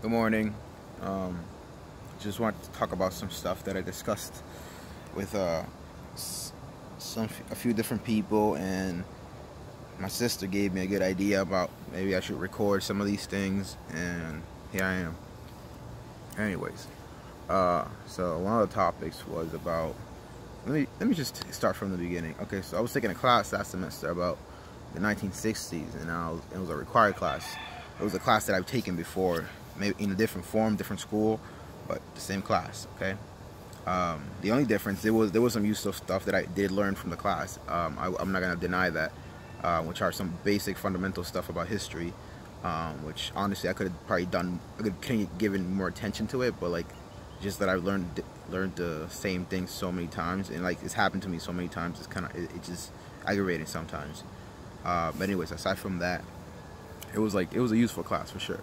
Good morning. Um, just want to talk about some stuff that I discussed with a few different people, and my sister gave me a good idea about maybe I should record some of these things, and here I am. Anyways, so one of the topics was about. Let me just start from the beginning. Okay, so I was taking a class last semester about the 1960s, and it was a required class. It was a class that I've taken before, maybe in a different form, different school, but the same class. Okay. The only difference, there was some useful stuff that I did learn from the class. I'm not gonna deny that, which are some basic fundamental stuff about history, which honestly I could have probably done. I could have given more attention to it, but like, just that I've learned the same thing so many times, and like it's happened to me so many times. It's kind of it just aggravating sometimes. But anyways, aside from that, it was a useful class for sure.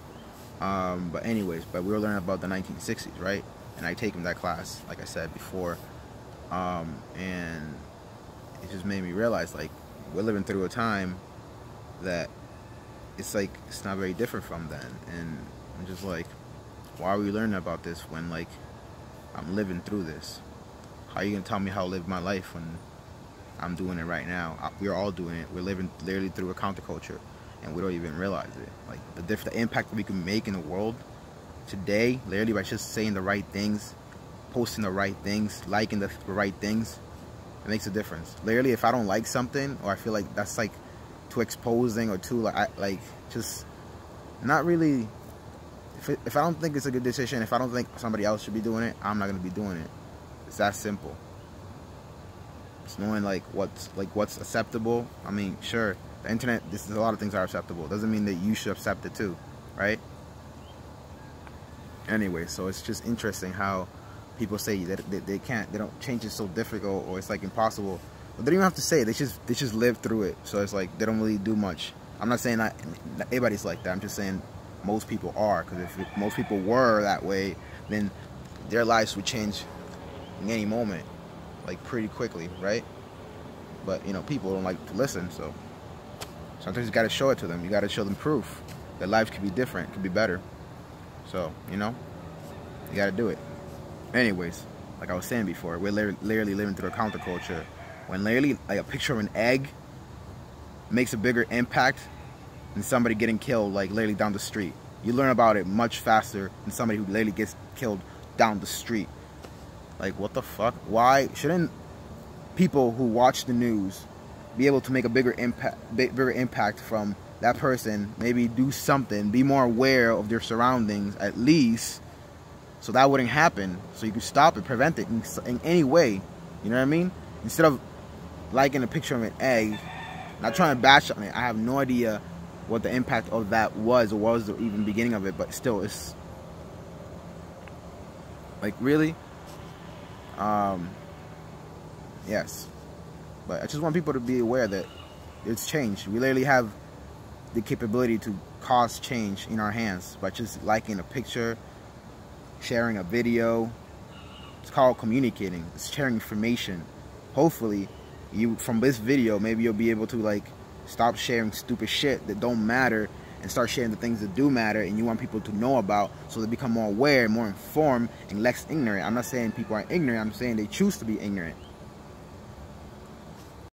But we were learning about the 1960s, right? And I taken that class, like I said before, and it just made me realize, like, we're living through a time that it's not very different from then. And I'm just like, why are we learning about this when, like, I'm living through this? How are you gonna tell me how to live my life when I'm doing it right now? We're all doing it. We're living literally through a counterculture, and we don't even realize it. Like, the impact that we can make in the world today, literally by just saying the right things, posting the right things, liking the right things, it makes a difference. Literally, if I don't like something, or I feel like that's like too exposing or too just not really. If I don't think it's a good decision, if I don't think somebody else should be doing it, I'm not gonna be doing it. It's that simple. It's knowing what's acceptable. I mean, sure, the internet, a lot of things are acceptable. Doesn't mean that you should accept it too, right? Anyway, so it's just interesting how people say that they don't change it so difficult, or it's like impossible. But they don't even have to say it. They just live through it. So it's like they don't really do much. I'm not saying that everybody's like that. I'm just saying most people are, because if most people were that way, then their lives would change in any moment, like pretty quickly, right? But you know, people don't like to listen, so sometimes you got to show it to them. You got to show them proof that life could be different, could be better. So, you know, you got to do it. Anyways, like I was saying before, we're literally living through a counterculture, when literally like a picture of an egg makes a bigger impact than somebody getting killed like literally down the street. You learn about it much faster than somebody who literally gets killed down the street. Like, what the fuck? Why shouldn't people who watch the news be able to make a bigger impact from that person? Maybe do something, be more aware of their surroundings at least, so that wouldn't happen, so you can stop it, prevent it in any way. You know what I mean? Instead of liking a picture of an egg, not trying to bash on it. I have no idea what the impact of that was, or what was the even beginning of it, but still, it's like, really? Yes. But I just want people to be aware that it's changed. We literally have the capability to cause change in our hands by just liking a picture, sharing a video. It's called communicating. It's sharing information. Hopefully, from this video, maybe you'll be able to like stop sharing stupid shit that don't matter and start sharing the things that do matter, and you want people to know about, so they become more aware, more informed, and less ignorant. I'm not saying people are ignorant. I'm saying they choose to be ignorant.